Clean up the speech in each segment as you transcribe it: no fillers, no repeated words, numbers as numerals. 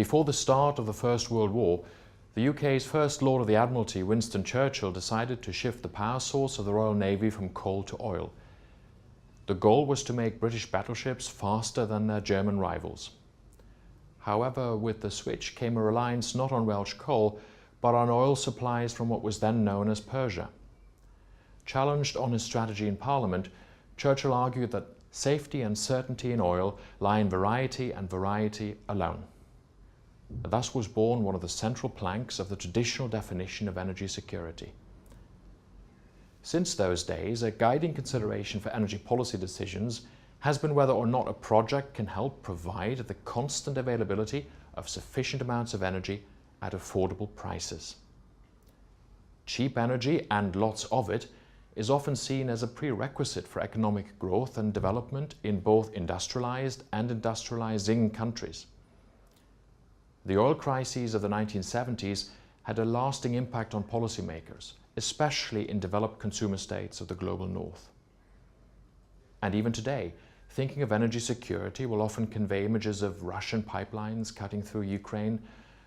Before the start of the First World War, the UK's First Lord of the Admiralty, Winston Churchill, decided to shift the power source of the Royal Navy from coal to oil. The goal was to make British battleships faster than their German rivals. However, with the switch came a reliance not on Welsh coal, but on oil supplies from what was then known as Persia. Challenged on his strategy in Parliament, Churchill argued that safety and certainty in oil lie in variety and variety alone. Thus was born one of the central planks of the traditional definition of energy security. Since those days, a guiding consideration for energy policy decisions has been whether or not a project can help provide the constant availability of sufficient amounts of energy at affordable prices. Cheap energy, and lots of it, is often seen as a prerequisite for economic growth and development in both industrialized and industrializing countries. The oil crises of the 1970s had a lasting impact on policymakers, especially in developed consumer states of the global north. And even today, thinking of energy security will often convey images of Russian pipelines cutting through Ukraine,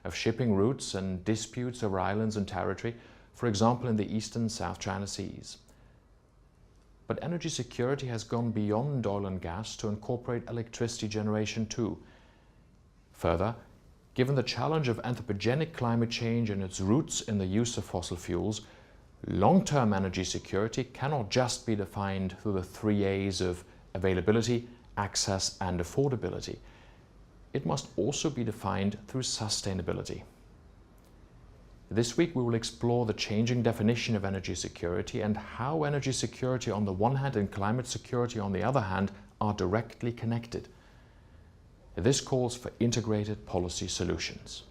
of shipping routes and disputes over islands and territory, for example in the East and South China Seas. But energy security has gone beyond oil and gas to incorporate electricity generation too. Further, given the challenge of anthropogenic climate change and its roots in the use of fossil fuels, long-term energy security cannot just be defined through the 3 A's of availability, access and affordability. It must also be defined through sustainability. This week we will explore the changing definition of energy security and how energy security on the one hand and climate security on the other hand are directly connected. This calls for integrated policy solutions.